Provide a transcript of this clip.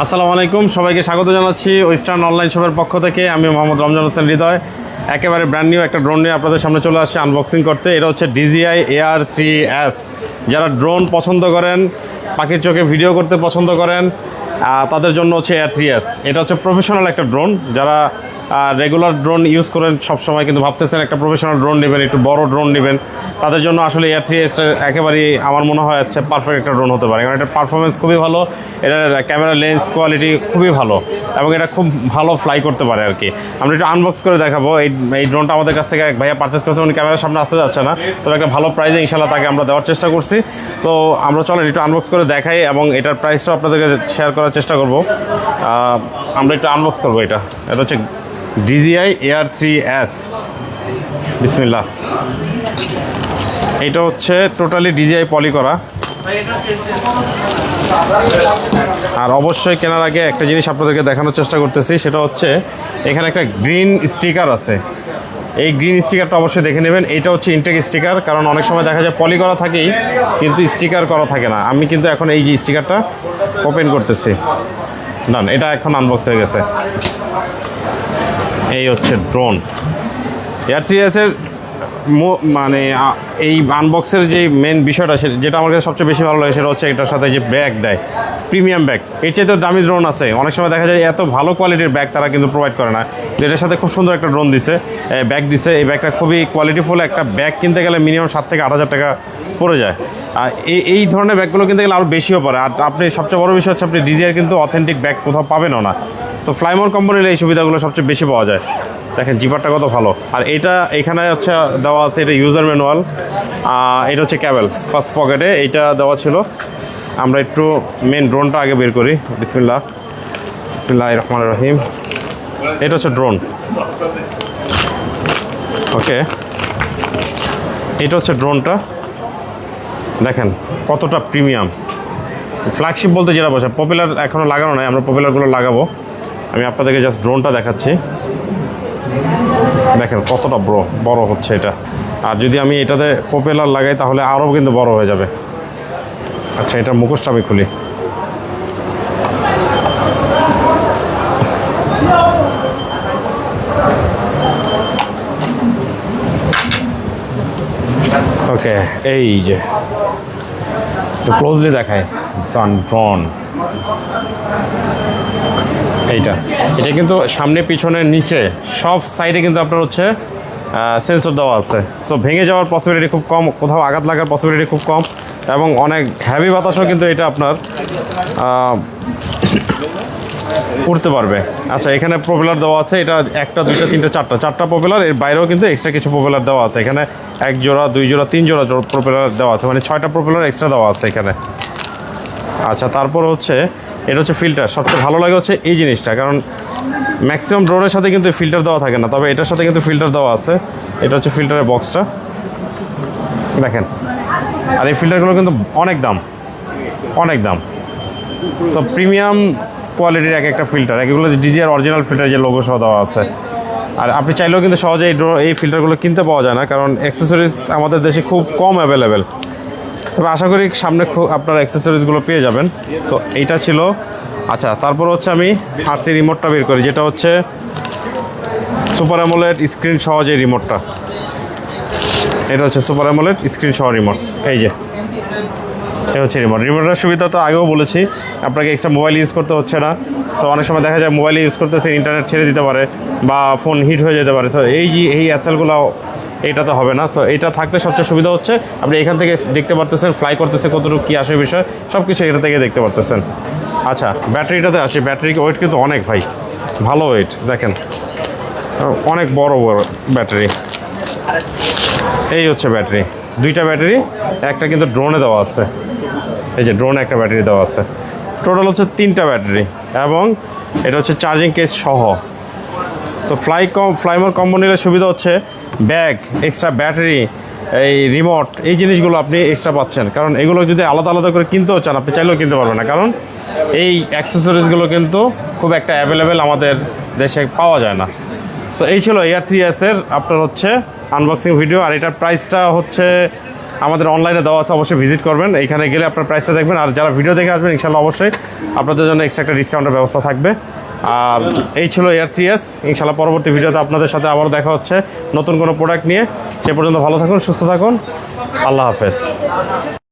আসসালামু আলাইকুম, সবাইকে স্বাগত জানাচ্ছি ওয়েস্টার্ন অনলাইন শপের পক্ষ থেকে। আমি মোহাম্মদ রমজান হোসেন হৃদয়। একেবারে ব্র্যান্ড নিউ একটা ড্রোন নিয়ে আপনাদের সামনে চলে আসছে আনবক্সিং করতে। এটা হচ্ছে DJI AR3S। যারা ড্রোন পছন্দ করেন, পাখির চোখে ভিডিও করতে পছন্দ করেন, তাদের জন্য হচ্ছে AR3S। এটা হচ্ছে প্রফেশনাল একটা ড্রোন। যারা রেগুলার ড্রোন ইউজ করেন সবসময়, কিন্তু ভাবতেছেন একটা প্রফেশনাল ড্রোন নেবেন, একটু বড় ড্রোন নেবেন, তাদের জন্য আসলে AR3S একেবারেই আমার মনে হয় হচ্ছে পারফেক্ট একটা ড্রোন হতে পারে। কারণ এটার পারফরমেন্স খুবই ভালো, এটার ক্যামেরা লেন্স কোয়ালিটি খুবই ভালো এবং এটা খুব ভালো ফ্লাই করতে পারে আর কি। আমরা একটু আনবক্স করে দেখাবো। এই ড্রোনটা আমাদের কাছ থেকে এক ভাইয়া পারচেস করেছে, উনি ক্যামেরার সামনে আসতে যাচ্ছে না, তবে একটা ভালো প্রাইসে ইনশাল্লাহ তাকে আমরা দেওয়ার চেষ্টা করছি। তো আমরা চলেন একটু আনবক্স করে দেখাই এবং এটার প্রাইসটাও আপনাদেরকে শেয়ার করার চেষ্টা করব। আমরা একটু আনবক্স করবো। এটা হচ্ছে DJI AR3S। বিসমিল্লাহ। এটা হচ্ছে টোটালি DJI পলি করা। আর অবশ্যই কেনার আগে একটা জিনিস আপনাদেরকে দেখানোর চেষ্টা করতেছি, সেটা হচ্ছে এখানে একটা গ্রিন স্টিকার আছে। এই গ্রিন স্টিকারটা অবশ্যই দেখে নেবেন। এটা হচ্ছে ইনটেক স্টিকার, কারণ অনেক সময় দেখা যায় পলি করা থাকেই কিন্তু স্টিকার করা থাকে না। আমি কিন্তু এখন এই যে স্টিকারটা ওপেন করতেছি, ডান, এটা এখন আনবক্স হয়ে গেছে। এই হচ্ছে ড্রোন AR3S এর মানে এই আনবক্সের যে মেন বিষয়টা, যেটা আমার কাছে সবচেয়ে বেশি ভালো লাগে, সেটা হচ্ছে এটার সাথে যে ব্যাগ দেয়, প্রিমিয়াম ব্যাগ। এর চেয়ে তো দামি ড্রোন আছে, অনেক সময় দেখা যায় এত ভালো কোয়ালিটির ব্যাগ তারা কিন্তু প্রোভাইড করে না। এটার সাথে খুব সুন্দর একটা ড্রোন দিছে, ব্যাগ দিছে। এই ব্যাগটা খুবই কোয়ালিটিফুল। একটা ব্যাগ কিনতে গেলে মিনিমাম 7 থেকে 8 হাজার টাকা পড়ে যায়। আর এই ধরনের ব্যাগগুলো কিনতে গেলে আরও বেশিও পড়ে। আর আপনি সবচেয়ে বড় বিষয় হচ্ছে আপনি DJI কিন্তু অথেন্টিক ব্যাগ কোথাও পাবেনও না। তো ফ্লাইমোর কোম্পানির এই সুবিধাগুলো সবচেয়ে বেশি পাওয়া যায়। দেখেন জিপারটা কত ভালো। আর এখানে হচ্ছে দেওয়া আছে, এটা ইউজার ম্যানুয়াল। এটা হচ্ছে ক্যাবেল, ফার্স্ট পকেটে এইটা দেওয়া ছিল। আমরা একটু মেন ড্রোনটা আগে বের করি। বিসমিল্লাহ, বিসমিল্লাহির রহমানির রহিম। এটা হচ্ছে ড্রোন, ওকে। এটা হচ্ছে ড্রোনটা, দেখেন কতটা প্রিমিয়াম। ফ্ল্যাগশিপ বলতে যেটা বোঝায়, পপুলার এখনও লাগানো নাই, আমরা পপুলারগুলো লাগাবো। আমি আপনাদেরকে জাস্ট ড্রোনটা দেখাচ্ছি। দেখেন কতটা বড় হচ্ছে এটা। আর যদি আমি এটাতে পপুলার লাগাই তাহলে আরও কিন্তু বড় হয়ে যাবে। আচ্ছা, এটার মুখোশটা আমি খুলি। ওকে, এই যে একটু ক্লোজলি দেখায় ড্রোন। এটা কিন্তু সামনে পিছনে নিচে সব সাইডে কিন্তু আপনার হচ্ছে সেন্সর দেওয়া আছে। সো ভেঙে যাওয়ার পসিবিলিটি খুব কম, কোথাও আঘাত লাগার পসিবিলিটি খুব কম, এবং অনেক হ্যাভি বাতাসও কিন্তু এটা আপনার উড়তে পারবে। আচ্ছা, এখানে প্রপেলার দেওয়া আছে। এটা 1টা 2টা 3টা 4টা প্রপেলার। এর বাইরেও কিন্তু এক্সট্রা কিছু প্রপেলার দেওয়া আছে। এখানে 1 জোড়া 2 জোড়া 3 জোড়া প্রপেলার দেওয়া আছে, মানে 6টা প্রপেলার এক্সট্রা দেওয়া আছে এখানে। আচ্ছা, তারপর হচ্ছে এটা হচ্ছে ফিল্টার। সবচেয়ে ভালো লাগে হচ্ছে এই জিনিসটা, কারণ ম্যাক্সিমাম ড্রোনের সাথে কিন্তু ফিল্টার দেওয়া থাকে না, তবে এটার সাথে কিন্তু ফিল্টার দেওয়া আছে। এটা হচ্ছে ফিল্টারের বক্সটা, দেখেন। আর এই ফিল্টারগুলো কিন্তু অনেক দাম। সব প্রিমিয়াম কোয়ালিটির একটা ফিল্টার। এগুলো DJI অরিজিনাল ফিল্টার, যে লোগো সহ দেওয়া আছে। আর আপনি চাইলেও কিন্তু সহজে এই ফিল্টারগুলো কিনতে পাওয়া যায় না, কারণ অ্যাক্সেসরিজ আমাদের দেশে খুব কম অ্যাভেলেবেল। তবে আশা করি সামনে আপনার অ্যাক্সেসরিজগুলো পেয়ে যাবেন। সো এইটা ছিল। আচ্ছা, তারপর হচ্ছে আমি RC রিমোটটা বের করি, যেটা হচ্ছে সুপার অ্যামোলেড স্ক্রিন সহ যে রিমোটটা। এটা হচ্ছে সুপার অ্যামোলেড স্ক্রিন সহ রিমোট। এই যে এটা হচ্ছে রিমোটের সুবিধা তো আগেও বলেছি, আপনাকে এক্সট্রা মোবাইল ইউজ করতে হচ্ছে না। সো অনেক সময় দেখা যায় মোবাইল ইউজ করতেছে, ইন্টারনেট ছেড়ে দিতে পারে বা ফোন হিট হয়ে যেতে পারে। সো এই অ্যাসেলগুলো এইটাতে হবে না। সো এটা থাকলে সবচেয়ে সুবিধা হচ্ছে আপনি এখান থেকে দেখতে পারতেছেন ফ্লাই করতেছে কতটুকু কী আসে বিষয়, সব কিছু এটা থেকে দেখতে পারতেছেন। আচ্ছা, ব্যাটারিটাতে আসি। ব্যাটারির ওয়েট কিন্তু অনেক ভালো ওয়েট, দেখেন অনেক বড় ব্যাটারি। এই হচ্ছে ব্যাটারি, 2টা ব্যাটারি। একটা কিন্তু ড্রোনে দেওয়া আছে, এই যে ড্রোনে একটা ব্যাটারি দেওয়া আছে। টোটাল হচ্ছে 3টা ব্যাটারি, এবং এটা হচ্ছে চার্জিং কেস সহ। সো ফ্লাইমোর কম্বো নিলে সুবিধা হচ্ছে ব্যাগ, এক্সট্রা ব্যাটারি, এই রিমোট, এই জিনিসগুলো আপনি এক্সট্রা পাচ্ছেন। কারণ এগুলো যদি আলাদা আলাদা করে কিনতেও চান, আপনি চাইলেও কিনতে পারবেন না, কারণ এই অ্যাক্সেসরিজগুলো কিন্তু খুব একটা অ্যাভেলেবেল আমাদের দেশে পাওয়া যায় না। সো এই ছিল AR3S এর আপনার হচ্ছে আনবক্সিং ভিডিও। আর এটার প্রাইসটা হচ্ছে আমাদের অনলাইনে দেওয়া আছে, অবশ্যই ভিজিট করবেন। এখানে গেলে আপনার প্রাইসটা দেখবেন। আর যারা ভিডিও দেখে আসবেন ইনশাল্লাহ অবশ্যই আপনাদের জন্য এক্সট্রা একটা ডিসকাউন্টের ব্যবস্থা থাকবে। আর এই ছিল AR3s। ইনশাল্লাহ পরবর্তী ভিডিওতে আপনাদের সাথে আবারও দেখা হচ্ছে নতুন কোনো প্রোডাক্ট নিয়ে। সে পর্যন্ত ভালো থাকুন, সুস্থ থাকুন, আল্লাহ হাফেজ।